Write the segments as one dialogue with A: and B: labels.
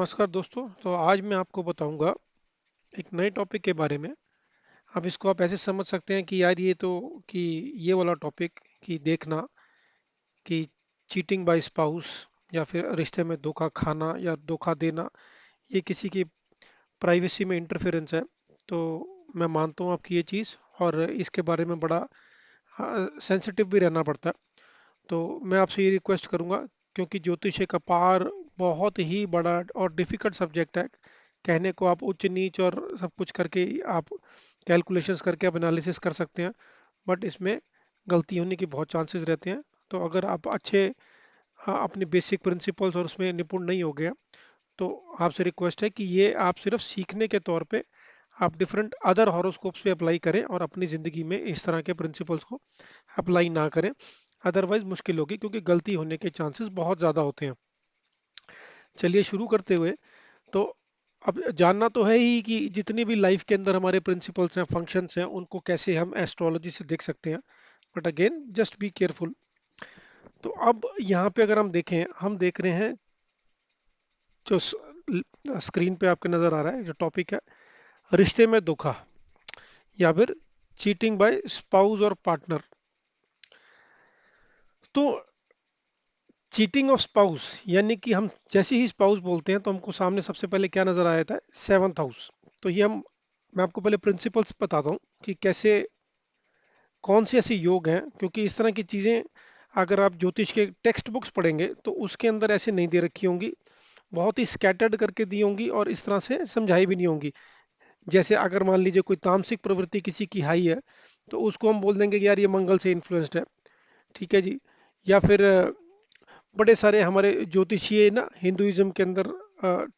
A: नमस्कार दोस्तों। तो आज मैं आपको बताऊंगा एक नए टॉपिक के बारे में। अब इसको आप ऐसे समझ सकते हैं कि यार ये तो कि ये वाला टॉपिक कि देखना कि चीटिंग बाय स्पाउस या फिर रिश्ते में धोखा खाना या धोखा देना, ये किसी की प्राइवेसी में इंटरफेरेंस है। तो मैं मानता हूँ आपकी ये चीज़, और इसके बारे में बड़ा सेंसिटिव भी रहना पड़ता है। तो मैं आपसे ये रिक्वेस्ट करूंगा, क्योंकि ज्योतिष का पार बहुत ही बड़ा और डिफिकल्ट सब्जेक्ट है। कहने को आप उच्च नीच और सब कुछ करके आप कैलकुलेशंस करके आप एनालिसिस कर सकते हैं, बट इसमें गलती होने की बहुत चांसेस रहते हैं। तो अगर आप अच्छे अपने बेसिक प्रिंसिपल्स और उसमें निपुण नहीं हो गए, तो आपसे रिक्वेस्ट है कि ये आप सिर्फ सीखने के तौर पे आप डिफरेंट अदर हॉरोस्कोप्स पे अप्लाई करें और अपनी ज़िंदगी में इस तरह के प्रिंसिपल्स को अप्लाई ना करें। अदरवाइज मुश्किल होगी, क्योंकि गलती होने के चांसेस बहुत ज़्यादा होते हैं। चलिए शुरू करते हुए, तो अब जानना तो है ही कि जितनी भी लाइफ के अंदर हमारे प्रिंसिपल्स हैं, फंक्शंस हैं, उनको कैसे हम एस्ट्रोलॉजी से देख सकते हैं। But again just be careful. तो अब यहाँ पे अगर हम देखें, हम देख रहे हैं जो स्क्रीन पे आपके नज़र आ रहा है, जो टॉपिक है रिश्ते में धोखा या फिर चीटिंग बाय स्पाउस और पार्टनर। तो चीटिंग ऑफ स्पाउस यानी कि हम जैसे ही स्पाउस बोलते हैं तो हमको सामने सबसे पहले क्या नजर आया था? Seventh house. तो ये हम मैं आपको पहले प्रिंसिपल्स बताता हूँ कि कैसे कौन से ऐसे योग हैं, क्योंकि इस तरह की चीजें अगर आप ज्योतिष के टेक्स्ट बुक्स पढ़ेंगे तो उसके अंदर ऐसे नहीं दे रखी होंगी, बहुत ही स्कैटर्ड करके दी होंगी और इस तरह से समझाई भी नहीं होंगी। जैसे अगर मान लीजिए कोई तामसिक प्रवृत्ति किसी की हाई है, तो उसको हम बोल देंगे कि यार ये मंगल से इन्फ्लुएंस्ड है। ठीक है जी। या फिर बड़े सारे हमारे ज्योतिषीय ना हिंदुइज्म के अंदर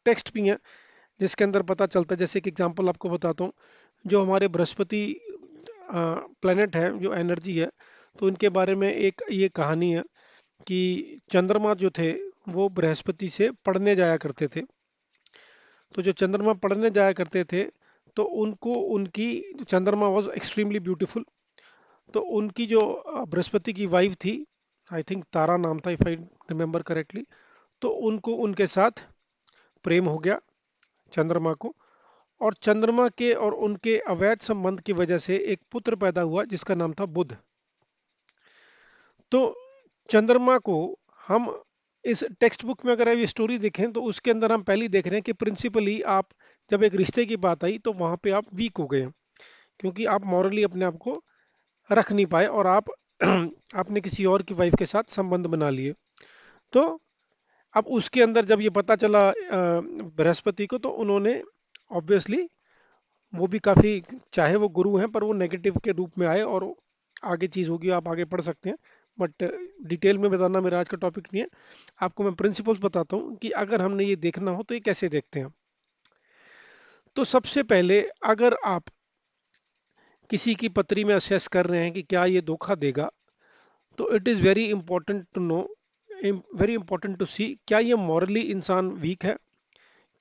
A: टेक्स्ट भी हैं, जिसके अंदर पता चलता है। जैसे कि एग्जांपल आपको बताता हूँ, जो हमारे बृहस्पति प्लेनेट है, जो एनर्जी है, तो उनके बारे में एक ये कहानी है कि चंद्रमा जो थे वो बृहस्पति से पढ़ने जाया करते थे। तो जो चंद्रमा पढ़ने जाया करते थे, तो उनको उनकी चंद्रमा वॉज एक्सट्रीमली ब्यूटीफुल। तो उनकी जो बृहस्पति की वाइफ थी, आई थिंक तारा नाम था, इफ आई रिमेम्बर करेक्टली, तो उनको उनके साथ प्रेम हो गया, चंद्रमा को। और चंद्रमा के और उनके अवैध संबंध की वजह से एक पुत्र पैदा हुआ जिसका नाम था बुध। तो चंद्रमा को हम इस टेक्स्ट बुक में अगर आप ये स्टोरी देखें तो उसके अंदर हम पहले ही देख रहे हैं कि प्रिंसिपली आप जब एक रिश्ते की बात आई तो वहां पे आप वीक हो गए हैं, क्योंकि आप मॉरली अपने आप को रख नहीं पाए और आप आपने किसी और की वाइफ के साथ संबंध बना लिए। तो अब उसके अंदर जब ये पता चला बृहस्पति को, तो उन्होंने ऑब्वियसली वो भी काफी, चाहे वो गुरु हैं पर वो नेगेटिव के रूप में आए, और आगे चीज होगी आप आगे पढ़ सकते हैं। बट डिटेल में बताना मेरा आज का टॉपिक नहीं है। आपको मैं प्रिंसिपल्स बताता हूँ कि अगर हमने ये देखना हो तो ये कैसे देखते हैं। तो सबसे पहले अगर आप किसी की पत्री में असेस कर रहे हैं कि क्या ये धोखा देगा, तो it is very important to know, very important to see, क्या ये मॉरली इंसान वीक है,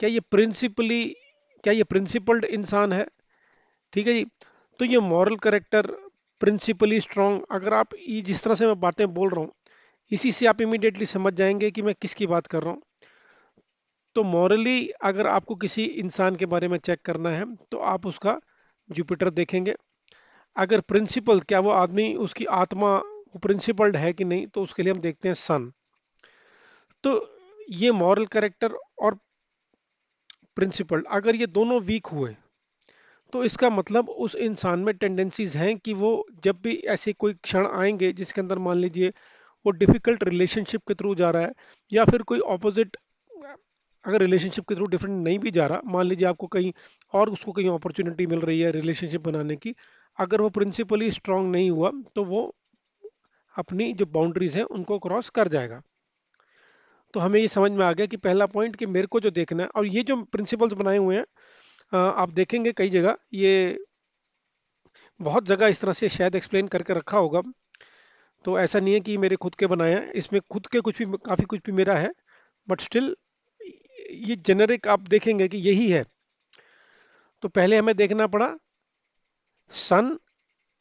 A: क्या ये प्रिंसिपली, क्या ये प्रिंसिपल्ड इंसान है। ठीक है जी। तो ये मॉरल करेक्टर, प्रिंसिपली स्ट्रांग, अगर आप ये जिस तरह से मैं बातें बोल रहा हूँ, इसी से आप इमीडिएटली समझ जाएंगे कि मैं किसकी बात कर रहा हूँ। तो मॉरली अगर आपको किसी इंसान के बारे में चेक करना है तो आप उसका जुपिटर देखेंगे। अगर प्रिंसिपल, क्या वो आदमी, उसकी आत्मा प्रिंसिपल्ड है कि नहीं, तो उसके लिए हम देखते हैं सन। तो ये मॉरल कैरेक्टर और प्रिंसिपल्ड अगर ये दोनों वीक हुए, तो इसका मतलब उस इंसान में टेंडेंसीज हैं कि वो जब भी ऐसे कोई क्षण आएंगे जिसके अंदर मान लीजिए वो डिफिकल्ट रिलेशनशिप के थ्रू जा रहा है, या फिर कोई ऑपोजिट, अगर रिलेशनशिप के थ्रू डिफरेंट नहीं भी जा रहा, मान लीजिए आपको कहीं और उसको कहीं अपॉर्चुनिटी मिल रही है रिलेशनशिप बनाने की, अगर वो प्रिंसिपली स्ट्रांग नहीं हुआ तो वो अपनी जो बाउंड्रीज हैं उनको क्रॉस कर जाएगा। तो हमें ये समझ में आ गया कि पहला पॉइंट कि मेरे को जो देखना है, और ये जो प्रिंसिपल्स बनाए हुए हैं आप देखेंगे कई जगह, ये बहुत जगह इस तरह से शायद एक्सप्लेन करके रखा होगा। तो ऐसा नहीं है कि मेरे खुद के बनाए हैं, इसमें खुद के कुछ भी, काफ़ी कुछ भी मेरा है, बट स्टिल ये जेनरिक आप देखेंगे कि यही है। तो पहले हमें देखना पड़ा सन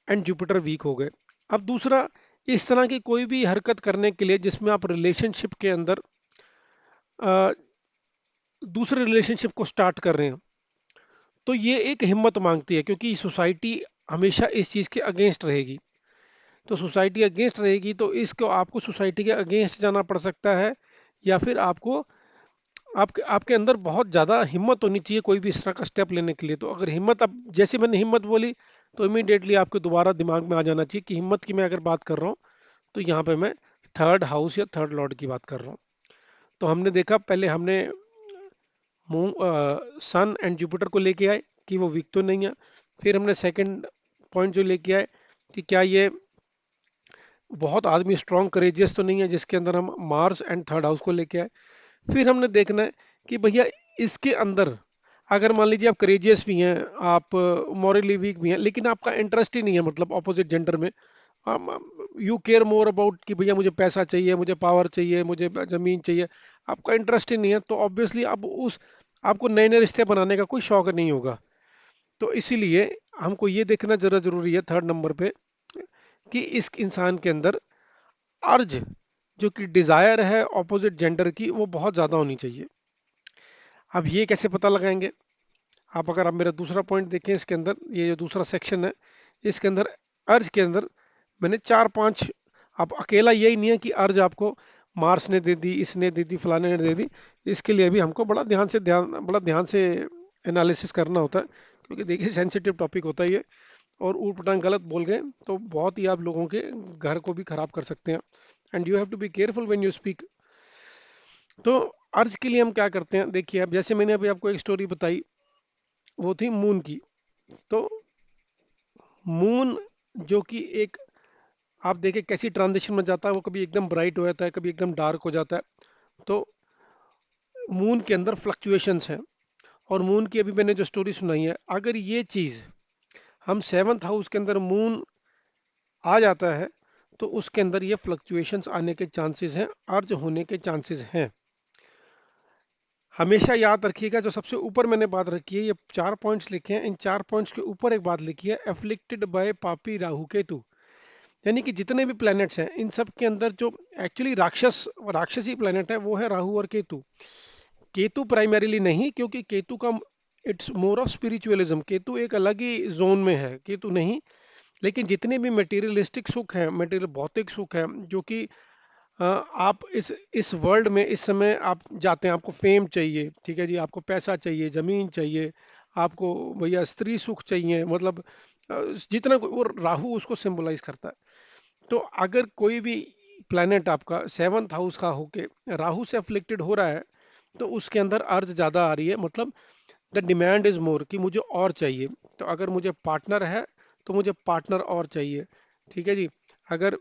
A: एंड जुपिटर वीक हो गए। अब दूसरा, इस तरह की कोई भी हरकत करने के लिए जिसमें आप रिलेशनशिप के अंदर दूसरे रिलेशनशिप को स्टार्ट कर रहे हैं, तो ये एक हिम्मत मांगती है, क्योंकि सोसाइटी हमेशा इस चीज़ के अगेंस्ट रहेगी। तो सोसाइटी अगेंस्ट रहेगी तो इसको आपको सोसाइटी के अगेंस्ट जाना पड़ सकता है, या फिर आपको आपके आपके अंदर बहुत ज़्यादा हिम्मत होनी चाहिए कोई भी इस तरह का स्टेप लेने के लिए। तो अगर हिम्मत, अब जैसे मैंने हिम्मत बोली, तो इमीडिएटली आपके दोबारा दिमाग में आ जाना चाहिए कि हिम्मत की मैं अगर बात कर रहा हूँ, तो यहाँ पे मैं थर्ड हाउस या थर्ड लॉर्ड की बात कर रहा हूँ। तो हमने देखा, पहले हमने सन एंड जुपिटर को लेके आए कि वो वीक तो नहीं है। फिर हमने सेकंड पॉइंट जो लेके आए कि क्या ये बहुत आदमी स्ट्रॉन्ग करेजियस तो नहीं है, जिसके अंदर हम मार्स एंड थर्ड हाउस को लेके आए। फिर हमने देखना है कि भैया इसके अंदर, अगर मान लीजिए आप करेजियस भी हैं, आप मॉरली वीक भी हैं, लेकिन आपका इंटरेस्ट ही नहीं है, मतलब ऑपोजिट जेंडर में यू केयर मोर अबाउट कि भैया मुझे पैसा चाहिए, मुझे पावर चाहिए, मुझे जमीन चाहिए, आपका इंटरेस्ट ही नहीं है, तो ऑब्वियसली अब उस आपको नए नए रिश्ते बनाने का कोई शौक नहीं होगा। तो इसीलिए हमको ये देखना जरा जरूरी है थर्ड नंबर पे कि इस इंसान के अंदर अर्ज, जो कि डिजायर है ऑपोजिट जेंडर की, वो बहुत ज्यादा होनी चाहिए। अब ये कैसे पता लगाएंगे? अगर आप मेरा दूसरा पॉइंट देखें, इसके अंदर ये जो दूसरा सेक्शन है, इसके अंदर अर्ज के अंदर मैंने चार पांच, अब अकेला यही नहीं है कि अर्ज आपको मार्स ने दे दी, इसने दे दी, फलाने ने दे दी। इसके लिए भी हमको बड़ा ध्यान से एनालिसिस करना होता है, क्योंकि देखिए सेंसिटिव टॉपिक होता है ये, और ऊट पटांग गलत बोल गए तो बहुत ही आप लोगों के घर को भी खराब कर सकते हैं। And you have to be careful when you speak. तो अर्ज के लिए हम क्या करते हैं, देखिए अब जैसे मैंने अभी आपको एक स्टोरी बताई, वो थी मून की। तो मून जो कि एक, आप देखें कैसी ट्रांजिशन में जाता है, वो कभी एकदम ब्राइट हो जाता है, कभी एकदम डार्क हो जाता है। तो मून के अंदर फ्लक्चुएशंस हैं, और मून की अभी मैंने जो स्टोरी सुनाई है, अगर ये चीज हम सेवंथ हाउस के अंदर मून आ जाता है, तो उसके अंदर ये फ्लक्चुएशंस आने के चांसेस हैं, अर्ज होने के चांसेस हैं। हमेशा याद रखिएगा, जो सबसे ऊपर मैंने बात रखी है, ये चार पॉइंट्स लिखे हैं, इन चार पॉइंट्स के ऊपर एक बात लिखी है, एफ्लिक्टेड बाय पापी राहु केतु। यानी कि जितने भी प्लैनेट्स हैं, इन सब के अंदर जो एक्चुअली राक्षसी प्लैनेट है, वो है राहु और केतु। केतु प्राइमरीली नहीं, क्योंकि केतु का it's more of spiritualism, Ketu एक अलग ही जोन में है, केतु नहीं। लेकिन जितने भी मटेरियलिस्टिक सुख है, मटेरियल भौतिक सुख है, जो कि आप इस वर्ल्ड में इस समय आप जाते हैं, आपको फेम चाहिए, ठीक है जी, आपको पैसा चाहिए, जमीन चाहिए, आपको भैया स्त्री सुख चाहिए, मतलब जितना वो राहु उसको सिंबलाइज करता है। तो अगर कोई भी प्लेनेट आपका सेवंथ हाउस का होके राहु से अफ्लिक्टेड हो रहा है, तो उसके अंदर अर्थ ज्यादा आ रही है, मतलब द डिमांड इज मोर कि मुझे और चाहिए। तो अगर मुझे पार्टनर है, तो मुझे पार्टनर और चाहिए, ठीक है जी। अगर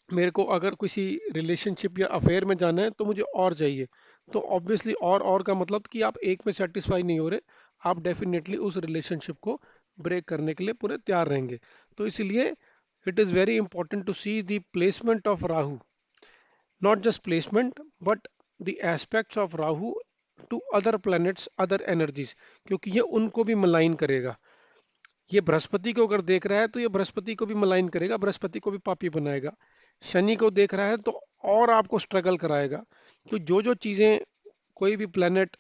A: मेरे को अगर किसी रिलेशनशिप या अफेयर में जाना है, तो मुझे और चाहिए। तो ऑब्वियसली और का मतलब कि आप एक में सेटिस्फाई नहीं हो रहे, आप डेफिनेटली उस रिलेशनशिप को ब्रेक करने के लिए पूरे तैयार रहेंगे। तो इसलिए it is very important to see the placement of Rahu, not just placement but the aspects of Rahu to other planets, other energies, क्योंकि ये उनको भी मलाइन करेगा। ये बृहस्पति को अगर देख रहा है, तो ये बृहस्पति को भी मलाइन करेगा, बृहस्पति को भी पापी बनाएगा। शनि को देख रहा है तो और आपको स्ट्रगल कराएगा। तो जो जो चीजें कोई भी प्लेनेट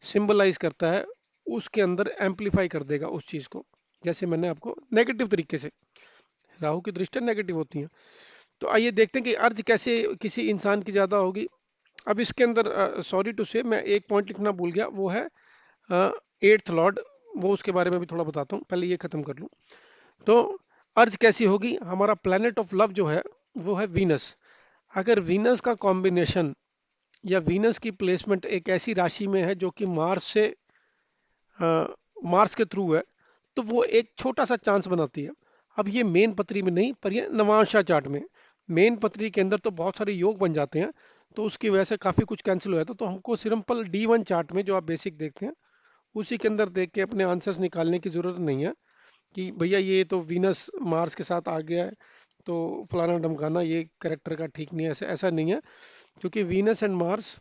A: सिंबलाइज करता है, उसके अंदर एम्पलीफाई कर देगा उस चीज को। जैसे मैंने आपको नेगेटिव तरीके से, राहु की दृष्टि नेगेटिव होती है। तो आइए देखते हैं कि अर्ज कैसे किसी इंसान की ज्यादा होगी। अब इसके अंदर सॉरी टू से मैं एक पॉइंट लिखना भूल गया, वो है एट्थ लॉर्ड। वो उसके बारे में भी थोड़ा बताता हूँ, पहले ये खत्म कर लूँ। तो अर्ज कैसी होगी, हमारा प्लैनेट ऑफ लव जो है, वो है वीनस। अगर वीनस का कॉम्बिनेशन या वीनस की प्लेसमेंट एक ऐसी राशि में है जो कि मार्स के थ्रू है, तो वो एक छोटा सा चांस बनाती है। अब ये मेन पत्री में नहीं, पर ये नवांशा चार्ट में, मेन पत्री के अंदर तो बहुत सारे योग बन जाते हैं, तो उसकी वजह से काफी कुछ कैंसिल हो जाता है। तो हमको सिंपल D1 चार्ट में जो आप बेसिक देखते हैं, उसी के अंदर देख के अपने आंसर्स निकालने की जरूरत नहीं है कि भैया ये तो वीनस मार्स के साथ आ गया है, तो फलाना ढमकाना ये करेक्टर का ठीक नहीं है, ऐसा ऐसा नहीं है। क्योंकि वीनस एंड मार्स,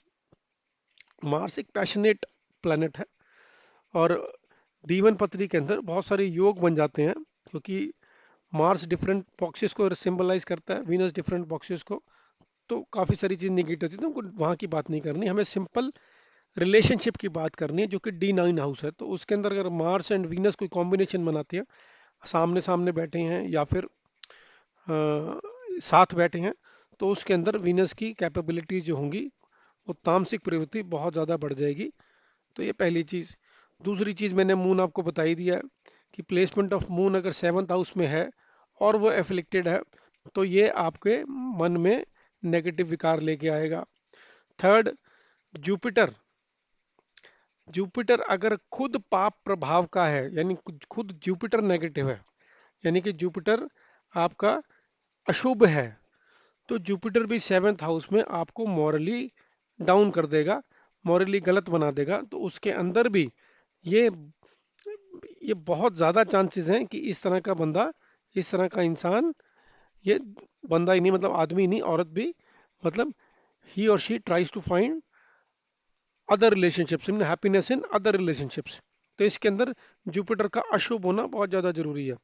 A: मार्स एक पैशनेट प्लैनेट है, और D1 पत्री के अंदर बहुत सारे योग बन जाते हैं, क्योंकि मार्स डिफरेंट बॉक्सेस को सिंबलाइज करता है, वीनस डिफरेंट बॉक्सेस को। तो काफ़ी सारी चीज़ निगेटिव होती है, तो हमको वहाँ की बात नहीं करनी, हमें सिंपल रिलेशनशिप की बात करनी है जो कि D9 हाउस है। तो उसके अंदर अगर मार्स एंड वीनस कोई कॉम्बिनेशन बनाते हैं, सामने सामने बैठे हैं या फिर साथ बैठे हैं, तो उसके अंदर वीनस की कैपेबिलिटीज जो होंगी वो तामसिक प्रवृत्ति बहुत ज़्यादा बढ़ जाएगी। तो ये पहली चीज़। दूसरी चीज़ मैंने मून आपको बता ही दिया है कि प्लेसमेंट ऑफ मून अगर 7th हाउस में है और वो एफिलिक्टेड है तो ये आपके मन में नेगेटिव विकार लेके आएगा। Third, Jupiter. जुपिटर अगर खुद पाप प्रभाव का है, यानी खुद जुपिटर नेगेटिव है, यानी कि जुपिटर आपका अशुभ है, तो जुपिटर भी 7th हाउस में आपको मॉरली डाउन कर देगा, मॉरली गलत बना देगा। तो उसके अंदर भी ये ये बहुत ज़्यादा चांसेस हैं कि इस तरह का बंदा, इस तरह का इंसान, ये बंदा ही नहीं मतलब आदमी नहीं औरत भी, मतलब ही और she tries to find other relationships in happiness in other relationships. तो इसके अंदर जुपिटर का अशुभ होना बहुत ज़्यादा जरूरी है।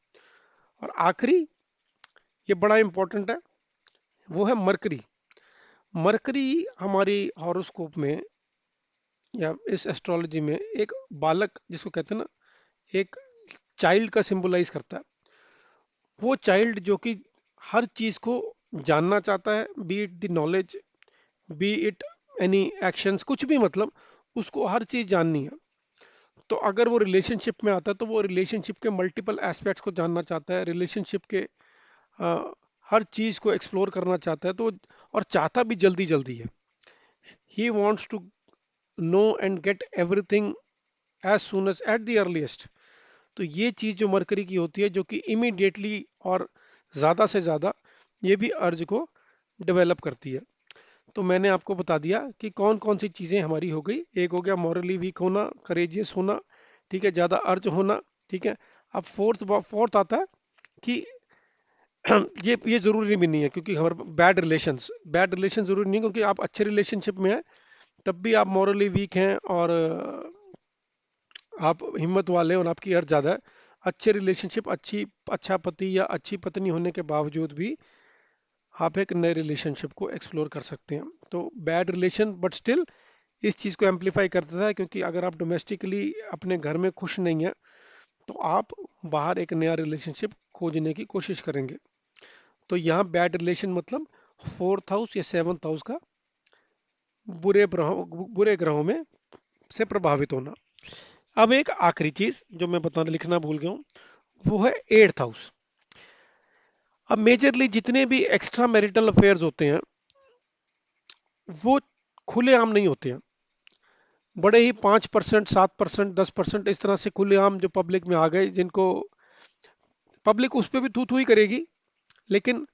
A: और आखिरी, ये बड़ा इंपॉर्टेंट है, वो है मरकरी। मरकरी हमारी हॉरोस्कोप में या इस एस्ट्रोलॉजी में एक बालक जिसको कहते हैं ना, एक चाइल्ड का सिंबलाइज करता है। वो चाइल्ड जो कि हर चीज को जानना चाहता है, B it the knowledge, B it any actions, कुछ भी, मतलब उसको हर चीज जाननी है। तो अगर वो रिलेशनशिप में आता है तो वो रिलेशनशिप के मल्टीपल एस्पेक्ट्स को जानना चाहता है, रिलेशनशिप के हर चीज को एक्सप्लोर करना चाहता है। तो और चाहता भी जल्दी जल्दी है, he wants to know and get everything as soon as at the earliest. तो ये चीज जो मरकरी की होती है, जो कि इमीडिएटली और ज्यादा से ज्यादा ये भी अर्ज को डेवलप करती है। तो मैंने आपको बता दिया कि कौन कौन सी चीजें हमारी हो गई। एक हो गया मॉरली वीक होना, करेजियस होना, ठीक है, ज्यादा अर्ज होना, ठीक है। अब फोर्थ आता है कि ये जरूरी भी नहीं है, क्योंकि हमारे बैड रिलेशन जरूरी नहीं, क्योंकि आप अच्छे रिलेशनशिप में हैं तब भी आप मॉरली वीक हैं और आप हिम्मत वाले हैं और आपकी अर्ज ज्यादा है। अच्छे रिलेशनशिप, अच्छा पति या अच्छी पत्नी होने के बावजूद भी आप एक नए रिलेशनशिप को एक्सप्लोर कर सकते हैं। तो बैड रिलेशन बट स्टिल इस चीज़ को एम्पलीफाई करता है, क्योंकि अगर आप डोमेस्टिकली अपने घर में खुश नहीं हैं तो आप बाहर एक नया रिलेशनशिप खोजने की कोशिश करेंगे। तो यहाँ बैड रिलेशन मतलब 4th हाउस या 7th हाउस का बुरे ग्रहों में से प्रभावित होना। अब एक आखिरी चीज जो मैं बताना लिखना भूल गया हूँ, वो है 8th हाउस। अब मेजरली जितने भी एक्स्ट्रा मैरिटल अफेयर्स होते हैं वो खुलेआम नहीं होते हैं, बड़े ही 5%, 7%, 10% इस तरह से खुलेआम जो पब्लिक में आ गए, जिनको पब्लिक उस पर भी थू थू ही करेगी। लेकिन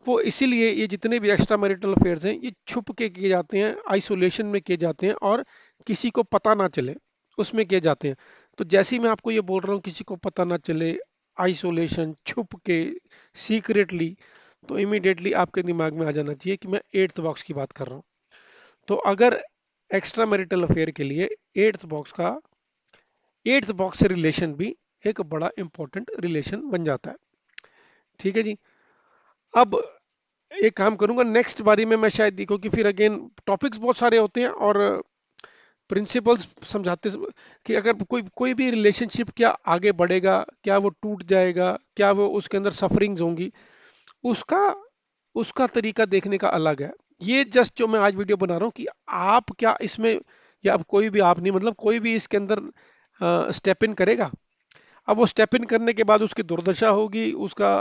A: वो इसीलिए ये जितने भी एक्स्ट्रा मैरिटल अफेयर्स हैं ये छुप के किए जाते हैं, आइसोलेशन में किए जाते हैं और किसी को पता ना चले उसमें किए जाते हैं। तो जैसे ही मैं आपको ये बोल रहा हूँ किसी को पता ना चले, आइसोलेशन, छुप के, सीक्रेटली, तो इमीडिएटली आपके दिमाग में आ जाना चाहिए कि मैं 8th बॉक्स की बात कर रहा हूँ। तो अगर एक्स्ट्रा मैरिटल अफेयर के लिए 8th बॉक्स से रिलेशन भी एक बड़ा इंपॉर्टेंट रिलेशन बन जाता है। ठीक है जी। अब एक काम करूंगा नेक्स्ट बारी में मैं शायद, क्योंकि फिर अगेन टॉपिक्स बहुत सारे होते हैं और प्रिंसिपल्स समझाते कि अगर कोई कोई भी रिलेशनशिप क्या आगे बढ़ेगा, क्या वो टूट जाएगा, क्या वो उसके अंदर सफरिंग्स होंगी, उसका उसका तरीका देखने का अलग है। ये जस्ट जो मैं आज वीडियो बना रहा हूँ कि आप क्या इसमें, या अब कोई भी, आप नहीं मतलब कोई भी इसके अंदर स्टेप इन करेगा। अब वो स्टेप इन करने के बाद उसकी दुर्दशा होगी, उसका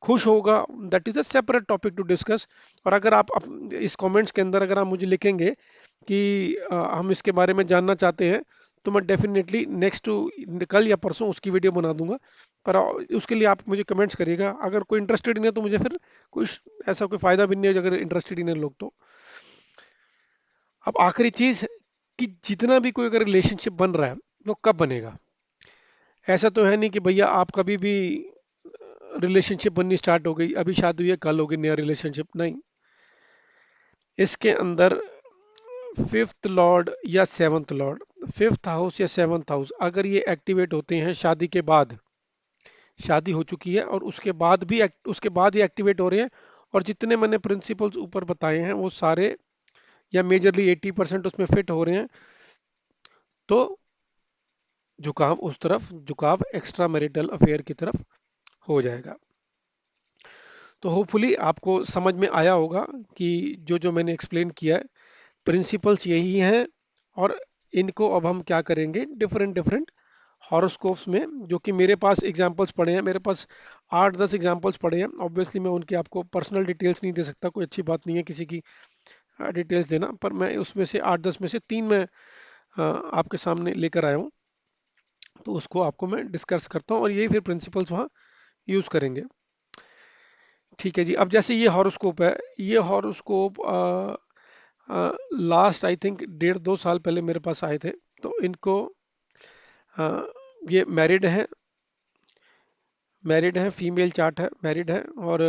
A: खुश होगा, that is a separate topic to discuss. और अगर आप इस कमेंट्स के अंदर अगर आप मुझे लिखेंगे कि हम इसके बारे में जानना चाहते हैं, तो मैं डेफिनेटली नेक्स्ट कल या परसों उसकी वीडियो बना दूंगा। पर उसके लिए आप मुझे कमेंट्स करिएगा। अगर कोई इंटरेस्टेड नहीं है तो मुझे फिर कुछ ऐसा कोई फायदा भी नहीं है अगर इंटरेस्टेड ही नहीं है लोग तो। अब आखिरी चीज कि जितना भी कोई अगर रिलेशनशिप बन रहा है वो कब बनेगा। ऐसा तो है नहीं कि भैया आप कभी भी रिलेशनशिप बननी स्टार्ट हो गई, अभी शादी हुई है कल होगी नया रिलेशनशिप, नहीं। इसके अंदर 5th लॉर्ड या 7th लॉर्ड, 5th हाउस या 7th हाउस अगर ये एक्टिवेट होते हैं शादी के बाद, शादी हो चुकी है और उसके बाद ही एक्टिवेट हो रहे हैं, और जितने मैंने प्रिंसिपल्स ऊपर बताए हैं वो सारे या मेजरली 80% उसमें फिट हो रहे हैं, तो झुकाव उस तरफ, झुकाव एक्स्ट्रा मैरिटल अफेयर की तरफ हो जाएगा। तो होपफुली आपको समझ में आया होगा कि जो जो मैंने एक्सप्लेन किया है प्रिंसिपल्स यही हैं, और इनको अब हम क्या करेंगे डिफरेंट डिफरेंट हॉरोस्कोप्स में, जो कि मेरे पास एग्जांपल्स पड़े हैं, मेरे पास 8-10 एग्जांपल्स पड़े हैं। ऑब्वियसली मैं उनकी आपको पर्सनल डिटेल्स नहीं दे सकता, कोई अच्छी बात नहीं है किसी की डिटेल्स देना, पर मैं उसमें से 8-10 में से 3 मैं आपके सामने लेकर आया हूँ, तो उसको आपको मैं डिस्कस करता हूँ और यही फिर प्रिंसिपल्स वहाँ यूज़ करेंगे। ठीक है जी। अब जैसे ये हॉरोस्कोप है, ये हॉरोस्कोप लास्ट आई थिंक 1.5-2 साल पहले मेरे पास आए थे। तो इनको अ, ये मैरिड है, फीमेल चार्ट है, मैरिड है, और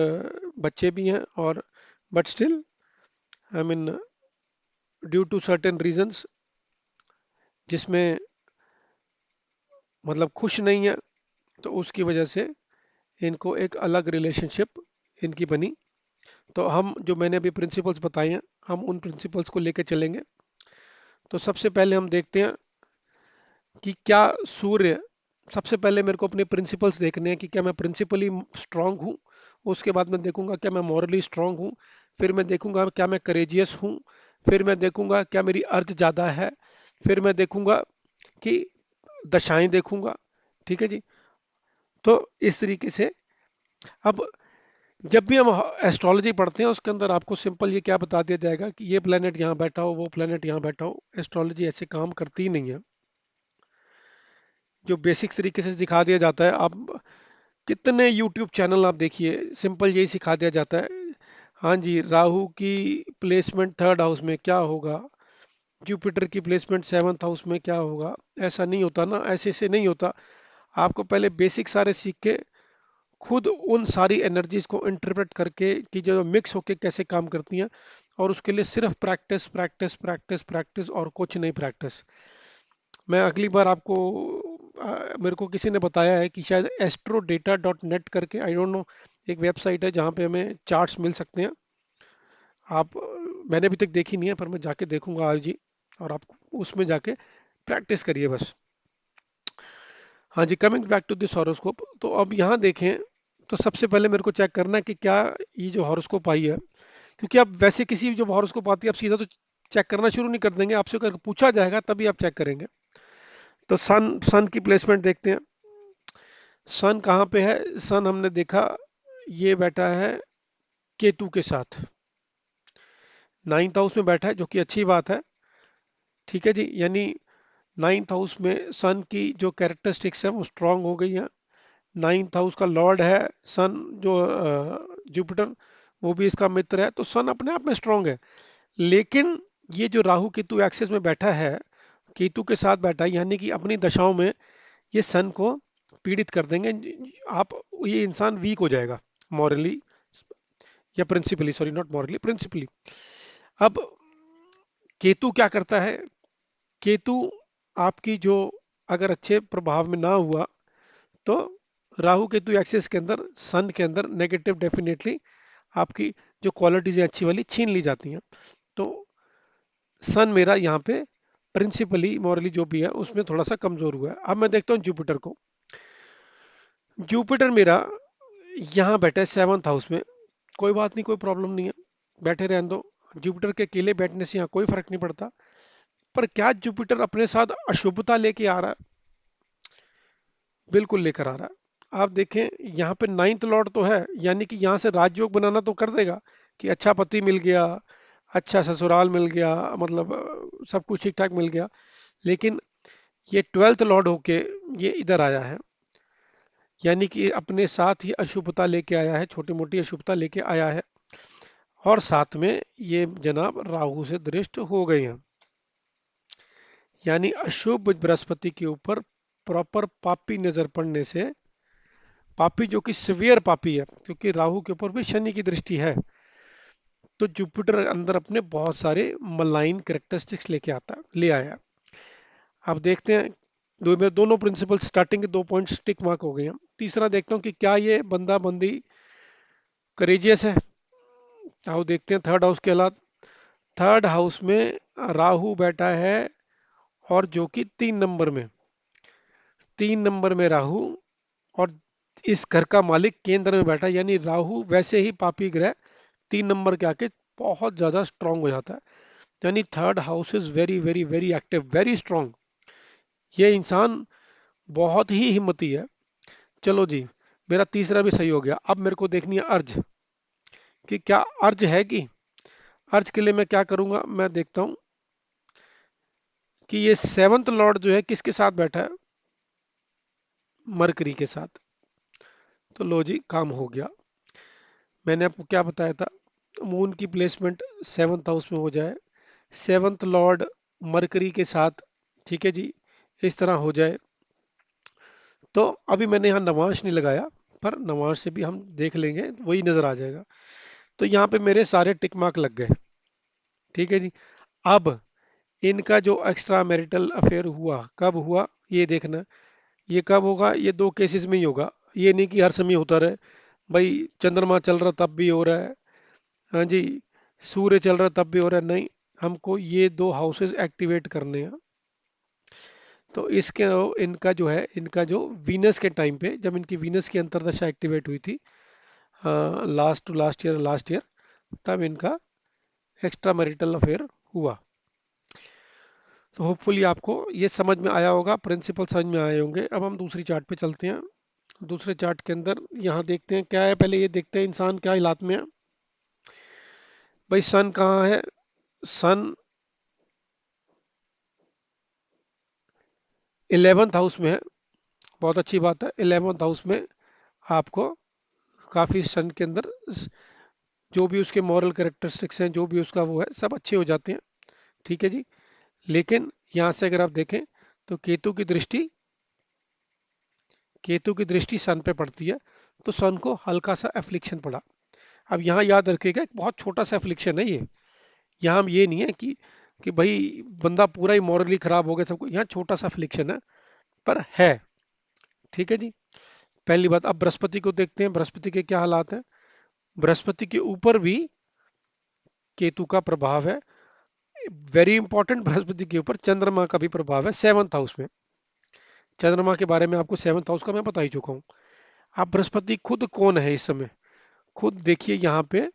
A: बच्चे भी हैं, और but still I mean due to certain reasons, जिसमें मतलब खुश नहीं है, तो उसकी वजह से इनको एक अलग रिलेशनशिप इनकी बनी। तो हम जो मैंने अभी प्रिंसिपल्स बताए हैं, हम उन प्रिंसिपल्स को लेकर चलेंगे। तो सबसे पहले हम देखते हैं कि क्या सूर्य, सबसे पहले मेरे को अपने प्रिंसिपल्स देखने हैं कि क्या मैं प्रिंसिपली स्ट्रांग हूँ। उसके बाद मैं देखूंगा क्या मैं मॉरली स्ट्रांग हूँ। फिर मैं देखूंगा क्या मैं करेजियस हूँ। फिर मैं देखूंगा क्या मेरी अर्थ ज़्यादा है। फिर मैं देखूंगा कि दशाएं देखूंगा। ठीक है जी। तो इस तरीके से अब जब भी हम एस्ट्रोलॉजी पढ़ते हैं उसके अंदर आपको सिंपल ये क्या बता दिया जाएगा कि ये प्लेनेट यहाँ बैठा हो, वो प्लेनेट यहाँ बैठा हो। एस्ट्रोलॉजी ऐसे काम करती ही नहीं है। जो बेसिक तरीके से दिखा दिया जाता है, आप कितने यूट्यूब चैनल आप देखिए, सिंपल यही सिखा दिया जाता है। हाँ जी, राहु की प्लेसमेंट 3rd हाउस में क्या होगा, जुपिटर की प्लेसमेंट 7th हाउस में क्या होगा। ऐसा नहीं होता ना, ऐसे से नहीं होता। आपको पहले बेसिक सारे सीख के खुद उन सारी एनर्जीज को इंटरप्रेट करके कि जो मिक्स होके कैसे काम करती हैं, और उसके लिए सिर्फ प्रैक्टिस प्रैक्टिस प्रैक्टिस प्रैक्टिस और कुछ नहीं प्रैक्टिस। मैं अगली बार आपको मेरे को किसी ने बताया है कि शायद astrodata.net करके, आई डोंट नो, एक वेबसाइट है जहाँ पे हमें चार्ट्स मिल सकते हैं। आप मैंने अभी तक देखी नहीं है, पर मैं जाके देखूंगा आज ही, और आप उसमें जाके प्रैक्टिस करिए बस। हाँ जी, coming back to this horoscope, तो अब यहाँ देखें, तो सबसे पहले मेरे को चेक करना है कि क्या ये जो हॉरोस्कोप आई है, क्योंकि आप वैसे किसी भी जब हॉरोस्कोप आती है आप सीधा तो चेक करना शुरू नहीं कर देंगे, आपसे अगर पूछा जाएगा तभी आप चेक करेंगे। तो सन सन की प्लेसमेंट देखते हैं। सन कहाँ पे है, सन हमने देखा ये बैठा है केतु के साथ, 9th हाउस में बैठा है, जो कि अच्छी बात है। ठीक है जी, यानी 9th हाउस में सन की जो कैरेक्टरिस्टिक्स है वो स्ट्रांग हो गई है। 9th हाउस का लॉर्ड है सन, जो जुपिटर, वो भी इसका मित्र है, तो सन अपने आप में स्ट्रांग है। लेकिन ये जो राहु केतु एक्सिस में बैठा है, केतु के साथ बैठा है, यानी कि अपनी दशाओं में ये सन को पीड़ित कर देंगे। आप, ये इंसान वीक हो जाएगा मॉरली, या principally, sorry not morally, principally. अब केतु क्या करता है, केतु आपकी जो, अगर अच्छे प्रभाव में ना हुआ तो राहु केतु एक्सिस के अंदर सन के अंदर नेगेटिव डेफिनेटली आपकी जो क्वालिटीज है अच्छी वाली छीन ली जाती हैं। तो सन मेरा यहाँ पे प्रिंसिपली मॉरली जो भी है उसमें थोड़ा सा कमजोर हुआ है। अब मैं देखता हूँ जुपिटर को। जुपिटर मेरा यहाँ बैठा है 7th हाउस में, कोई बात नहीं, कोई प्रॉब्लम नहीं है, बैठे रहने दो। जुपिटर के अकेले बैठने से यहाँ कोई फर्क नहीं पड़ता। पर क्या जुपिटर अपने साथ अशुभता लेके आ रहा है? बिल्कुल लेकर आ रहा है। आप देखें यहाँ पे 9th लॉर्ड तो है, यानी कि यहाँ से राजयोग बनाना तो कर देगा कि अच्छा पति मिल गया, अच्छा ससुराल मिल गया, मतलब सब कुछ ठीक ठाक मिल गया। लेकिन ये 12th लॉर्ड होके ये इधर आया है, यानी कि अपने साथ ही अशुभता लेके आया है, छोटी मोटी अशुभता लेके आया है, और साथ में ये जनाब राहु से दृष्ट हो गए हैं। यानी अशुभ बृहस्पति के ऊपर प्रॉपर पापी नजर पड़ने से, पापी जो कि सिवियर पापी है, क्योंकि राहु के ऊपर भी शनि की दृष्टि है, तो जुपिटर अंदर अपने बहुत सारे मलाइन कैरेक्टरिस्टिक्स लेके आता ले आया। अब देखते हैं, मेरे दोनों प्रिंसिपल स्टार्टिंग के 2 पॉइंट्स टिक मार्क हो गए हैं। तीसरा देखता हूँ कि क्या ये बंदा बंदी करेजियस है। आओ देखते हैं 3rd हाउस के हालात। 3rd हाउस में राहु बैठा है और जो कि 3 नंबर में राहु, और इस घर का मालिक केंद्र में बैठा, यानी राहु वैसे ही पापी ग्रह 3 नंबर के आके बहुत ज्यादा स्ट्रांग हो जाता है। यानी third house is very very very active, very strong. ये इंसान बहुत ही हिम्मती है। चलो जी, मेरा तीसरा भी सही हो गया। अब मेरे को देखनी है अर्ज, कि क्या अर्ज है। कि अर्ज के लिए मैं क्या करूंगा, मैं देखता हूं कि ये सेवंथ लॉर्ड जो है किसके साथ बैठा है, मरकरी के साथ। तो लो जी, काम हो गया। मैंने आपको क्या बताया था, मून की प्लेसमेंट सेवंथ हाउस में हो जाए, सेवंथ लॉर्ड मरकरी के साथ, ठीक है जी, इस तरह हो जाए। तो अभी मैंने यहाँ नवांश नहीं लगाया, पर नवांश से भी हम देख लेंगे, वही नजर आ जाएगा। तो यहाँ पे मेरे सारे टिक मार्क लग गए, ठीक है जी। अब इनका जो एक्स्ट्रा मैरिटल अफेयर हुआ, कब हुआ ये देखना। ये कब होगा, ये दो केसेस में ही होगा। ये नहीं कि हर समय होता रहे। भाई चंद्रमा चल रहा तब भी हो रहा है, हाँ जी, सूर्य चल रहा तब भी हो रहा है, नहीं। हमको ये दो हाउसेस एक्टिवेट करने हैं। तो इसके इनका जो है, इनका जो वीनस के टाइम पे, जब इनकी वीनस की अंतर्दशा एक्टिवेट हुई थी, लास्ट टू लास्ट ईयर, तब इनका एक्स्ट्रा मैरिटल अफेयर हुआ। तो होपफुली आपको ये समझ में आया होगा, प्रिंसिपल समझ में आए होंगे। अब हम दूसरी चार्ट पे चलते हैं। दूसरे चार्ट के अंदर यहाँ देखते हैं क्या है, पहले ये देखते हैं इंसान क्या हालात में है। भाई सन कहाँ है, सन 11th हाउस में है। बहुत अच्छी बात है, 11th हाउस में आपको काफी सन के अंदर जो भी उसके मॉरल कैरेक्टरिस्टिक्स हैं, जो भी उसका वो है, सब अच्छे हो जाते हैं, ठीक है जी। लेकिन यहाँ से अगर आप देखें तो केतु की दृष्टि सन पे पड़ती है, तो सन को हल्का सा एफ्लिक्शन पड़ा। अब यहाँ याद रखिएगा, एक बहुत छोटा सा एफ्लिक्शन है ये। यहाँ हम ये नहीं है कि भाई बंदा पूरा ही मॉरली खराब हो गया सबको, यहाँ छोटा सा एफ्लिक्शन है, पर है, ठीक है जी। पहली बात, अब बृहस्पति को देखते हैं, बृहस्पति के क्या हालात हैं। बृहस्पति के ऊपर भी केतु का प्रभाव है। वेरी इंपॉर्टेंट, बृहस्पति के ऊपर चंद्रमा का भी प्रभाव है 7th हाउस में। चंद्रमा के बारे में आपको 7th हाउस का मैं बता ही चुका हूँ। अब बृहस्पति खुद कौन है इस समय, खुद देखिए यहाँ पे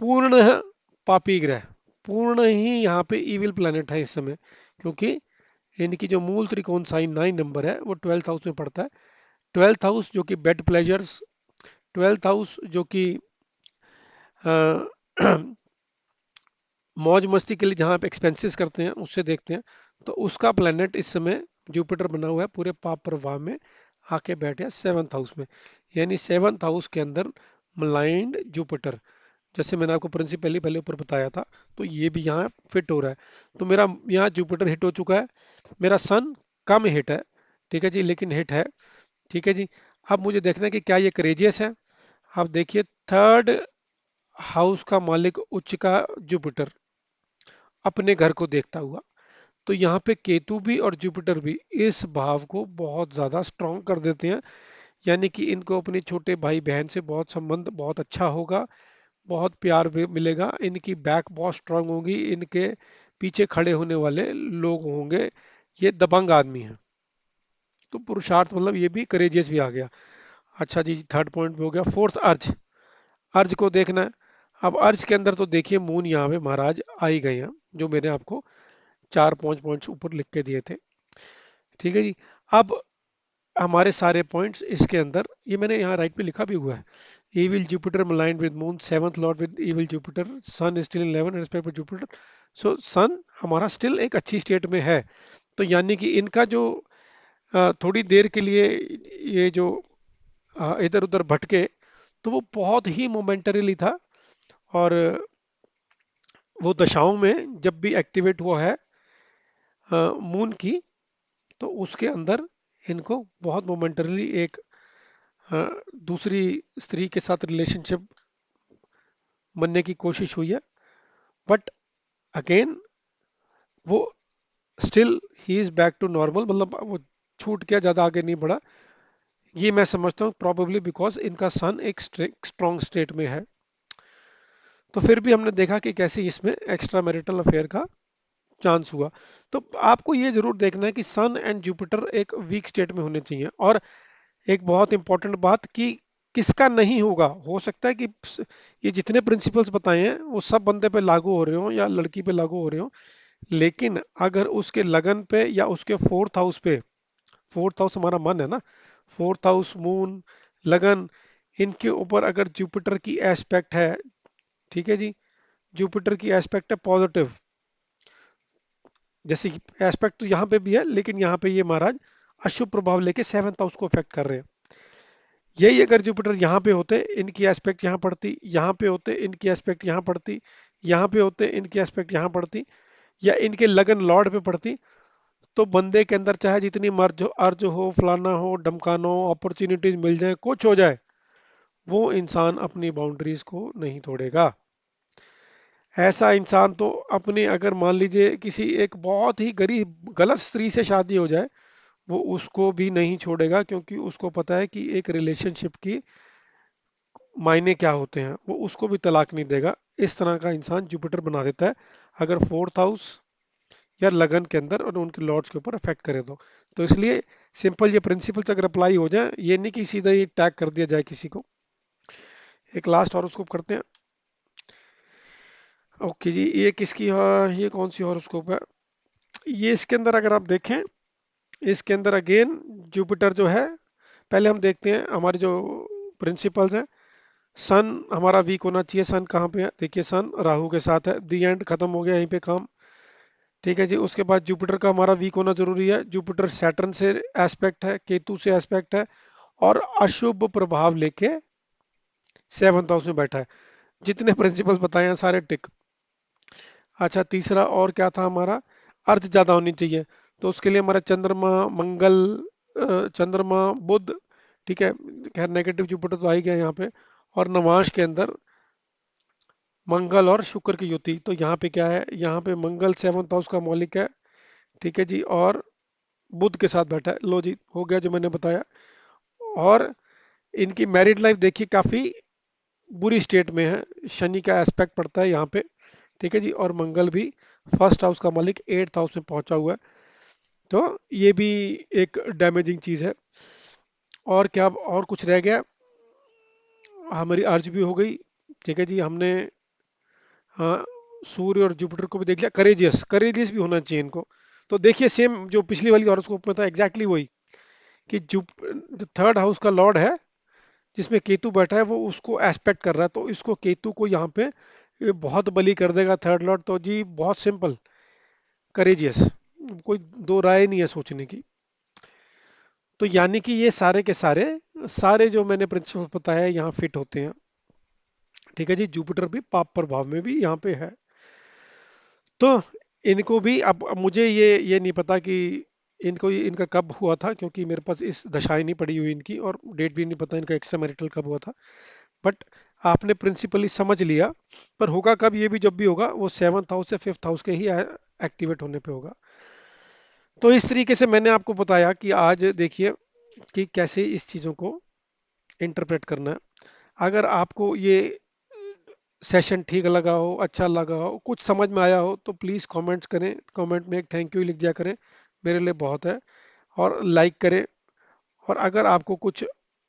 A: पूर्ण पापी ग्रह, पूर्ण ही यहाँ पे इविल प्लैनेट है इस समय, क्योंकि इनकी जो मूल त्रिकोण साइन 9 नंबर है वो 12th हाउस में पड़ता है। 12th हाउस जो कि बेड प्लेजर्स, 12th हाउस जो कि मौज मस्ती के लिए जहाँ आप एक्सपेंसेस करते हैं उससे देखते हैं, तो उसका प्लैनेट इस समय जुपिटर बना हुआ है पूरे पाप प्रभाव में, आके बैठ गया 7th हाउस में। यानी 7th हाउस के अंदर मलाइंड जुपिटर, जैसे मैंने आपको प्रिंसिपली पहले ऊपर बताया था, तो ये भी यहाँ फिट हो रहा है। तो मेरा यहाँ जुपिटर हिट हो चुका है, मेरा सन कम हिट है, ठीक है जी, लेकिन हिट है, ठीक है जी। अब मुझे देखना है कि क्या ये करेजियस है। आप देखिए, थर्ड हाउस का मालिक उच्च का जुपिटर अपने घर को देखता हुआ, तो यहाँ पे केतु भी और जुपिटर भी इस भाव को बहुत ज्यादा स्ट्रॉन्ग कर देते हैं। यानी कि इनको अपने छोटे भाई बहन से बहुत संबंध बहुत अच्छा होगा, बहुत प्यार भी मिलेगा, इनकी बैक बहुत स्ट्रांग होगी, इनके पीछे खड़े होने वाले लोग होंगे। ये दबंग आदमी है, तो पुरुषार्थ मतलब ये भी करेजियस भी आ गया। अच्छा जी, थर्ड पॉइंट पे हो गया। फोर्थ, अर्ज, अर्ज को देखना है। अब अर्ज के अंदर तो देखिए मून यहाँ पे महाराज आ ही गए हैं, जो मैंने आपको 4-5 पॉइंट्स ऊपर लिख के दिए थे, ठीक है जी। अब हमारे सारे पॉइंट्स इसके अंदर, ये मैंने यहाँ राइट पे लिखा भी हुआ है। evil Jupiter aligned with moon, seventh lord with evil Jupiter, sun is still in 11 respect to Jupiter। सो सन हमारा स्टिल एक अच्छी स्टेट में है। तो यानी कि इनका जो थोड़ी देर के लिए ये जो इधर उधर भटके, तो वो बहुत ही मोमेंटरीली था। और वो दशाओं में जब भी एक्टिवेट हुआ है मून की, तो उसके अंदर इनको बहुत मोमेंटरीली एक दूसरी स्त्री के साथ रिलेशनशिप बनने की कोशिश हुई है। बट अगेन वो still he is back to normal, मतलब वो छूट गया, ज़्यादा आगे नहीं बढ़ा। ये मैं समझता हूँ प्रॉबेबली बिकॉज इनका सन एक स्ट्रॉन्ग स्टेट में है। तो फिर भी हमने देखा कि कैसे इसमें एक्स्ट्रा मैरिटल अफेयर का चांस हुआ। तो आपको ये जरूर देखना है कि सन एंड जुपिटर एक वीक स्टेट में होने चाहिए। और एक बहुत इंपॉर्टेंट बात कि किसका नहीं होगा, हो सकता है कि ये जितने प्रिंसिपल्स बताए हैं वो सब बंदे पे लागू हो रहे हो या लड़की पे लागू हो रहे हो, लेकिन अगर उसके लगन पे या उसके फोर्थ हाउस पे, फोर्थ हाउस हमारा मन है ना, फोर्थ हाउस, मून, लगन, इनके ऊपर अगर जुपिटर की एस्पेक्ट है, ठीक है जी, जुपिटर की एस्पेक्ट है पॉजिटिव, जैसे कि एस्पेक्ट तो यहाँ पे भी है लेकिन यहाँ पे ये महाराज अशुभ प्रभाव लेके सेवंथ हाउस को अफेक्ट कर रहे हैं। यही अगर जुपिटर यहाँ पे होते, इनकी एस्पेक्ट यहाँ पड़ती, यहाँ पे होते इनकी एस्पेक्ट यहाँ पड़ती, यहाँ पे होते इनकी एस्पेक्ट यहाँ पड़ती, या इनके लगन लॉर्ड पे पड़ती, तो बंदे के अंदर चाहे जितनी मर्ज हो, अर्ज हो, फलाना हो, ढमकाना हो, अपॉर्चुनिटीज मिल जाए, कुछ हो जाए, वो इंसान अपनी बाउंड्रीज को नहीं तोड़ेगा। ऐसा इंसान तो अपने, अगर मान लीजिए किसी एक बहुत ही गरीब गलत स्त्री से शादी हो जाए, वो उसको भी नहीं छोड़ेगा, क्योंकि उसको पता है कि एक रिलेशनशिप की मायने क्या होते हैं, वो उसको भी तलाक नहीं देगा। इस तरह का इंसान जुपिटर बना देता है, अगर फोर्थ हाउस या लगन के अंदर और उनके लॉर्ड्स के ऊपर अफेक्ट करे तो इसलिए सिंपल ये प्रिंसिपल्स अगर अप्लाई हो जाए, ये नहीं कि सीधा ही टैग कर दिया जाए किसी को। एक लास्ट हॉरोस्कोप करते हैं। ओके जी, ये किसकी ये कौन सी हॉरोस्कोप है? ये इसके अंदर अगर आप देखें, इसके अंदर अगेन जुपिटर जो है, पहले हम देखते हैं हमारे जो प्रिंसिपल्स हैं। सन हमारा वीक होना चाहिए। सन कहाँ पे है? देखिए सन राहु के साथ है, दी एंड खत्म हो गया यहीं पे काम। ठीक है जी, उसके बाद जुपिटर का हमारा वीक होना जरूरी है। जुपिटर सैटर्न से एस्पेक्ट है, केतु से एस्पेक्ट है, और अशुभ प्रभाव लेके सेवंथ हाउस में बैठा है। जितने प्रिंसिपल्स बताए हैं सारे टिक। अच्छा, तीसरा और क्या था हमारा? अर्थ ज्यादा होनी चाहिए, तो उसके लिए हमारा चंद्रमा, मंगल, चंद्रमा, बुध, ठीक है, खैर नेगेटिव जुपिटर तो आ ही गया यहाँ पे। और नवांश के अंदर मंगल और शुक्र की युति, तो यहाँ पे क्या है, यहाँ पे मंगल सेवंथ हाउस का मौलिक है, ठीक है जी, और बुध के साथ बैठा है। लो जी, हो गया जो मैंने बताया। और इनकी मैरिड लाइफ देखिए काफी बुरी स्टेट में है, शनि का एस्पेक्ट पड़ता है यहाँ पे, ठीक है जी, और मंगल भी फर्स्ट हाउस का मालिक एट्थ हाउस में पहुंचा हुआ है, तो ये भी एक डैमेजिंग चीज है। और क्या, और कुछ रह गया? हमारी अर्ज भी हो गई, ठीक है जी, हमने, हाँ, सूर्य और जुपिटर को भी देख लिया। करेजियस, करेजियस भी होना चाहिए इनको। तो देखिए सेम जो पिछली वाली हॉरोस्कोप में था, एग्जैक्टली वही, कि जो थर्ड हाउस का लॉर्ड है जिसमें केतु बैठा है, वो उसको एस्पेक्ट कर रहा है, तो इसको केतु को यहाँ पे ये बहुत बली कर देगा थर्ड लॉर्ड। तो जी बहुत सिंपल, करेजियस, कोई दो राय नहीं है सोचने की। तो यानी कि ये सारे के सारे, सारे जो मैंने प्रिंसिपल बताया यहाँ फिट होते हैं, ठीक है जी। जुपिटर भी पाप प्रभाव में भी यहाँ पे है, तो इनको भी अब मुझे ये नहीं पता कि इनको इनका कब हुआ था, क्योंकि मेरे पास इस दशाएं नहीं पड़ी हुई इनकी, और डेट भी नहीं पता इनका एक्स्ट्रा मैरिटल कब हुआ था। बट आपने प्रिंसिपली समझ लिया, पर होगा कब ये भी, जब भी होगा वो सेवंथ हाउस से फिफ्थ हाउस के ही एक्टिवेट होने पे होगा। तो इस तरीके से मैंने आपको बताया कि आज देखिए कि कैसे इस चीज़ों को इंटरप्रेट करना है। अगर आपको ये सेशन ठीक लगा हो, अच्छा लगा हो, कुछ समझ में आया हो, तो प्लीज़ कमेंट्स करें, कमेंट में एक थैंक यू लिख दिया करें, मेरे लिए बहुत है। और लाइक करें। और अगर आपको कुछ,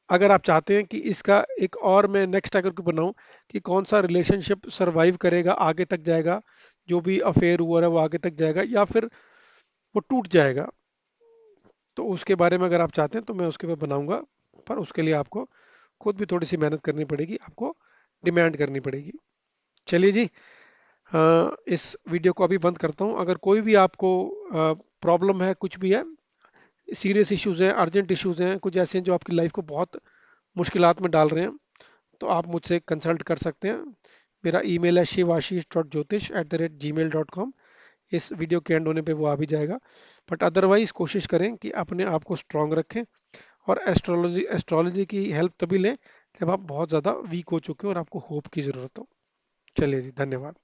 A: अगर आप चाहते हैं कि इसका एक और मैं नेक्स्ट अगर को बनाऊं कि कौन सा रिलेशनशिप सरवाइव करेगा, आगे तक जाएगा, जो भी अफेयर हुआ है वो आगे तक जाएगा या फिर वो टूट जाएगा, तो उसके बारे में अगर आप चाहते हैं तो मैं उसके ऊपर बनाऊंगा। पर उसके लिए आपको खुद भी थोड़ी सी मेहनत करनी पड़ेगी, आपको डिमांड करनी पड़ेगी। चलिए जी, इस वीडियो को अभी बंद करता हूँ। अगर कोई भी आपको प्रॉब्लम है, कुछ भी है, सीरियस इश्यूज हैं, अर्जेंट इश्यूज हैं, कुछ ऐसे हैं जो आपकी लाइफ को बहुत मुश्किलात में डाल रहे हैं, तो आप मुझसे कंसल्ट कर सकते हैं। मेरा ईमेल है shivaशीष.jyotish@gmail.com। इस वीडियो के एंड होने पे वो आ भी जाएगा। बट अदरवाइज कोशिश करें कि अपने आप को स्ट्रांग रखें, और एस्ट्रोलॉजी एस्ट्रोलॉजी की हेल्प तभी लें जब आप बहुत ज़्यादा वीक हो चुके हो और आपको होप की ज़रूरत हो। चलिए जी, धन्यवाद।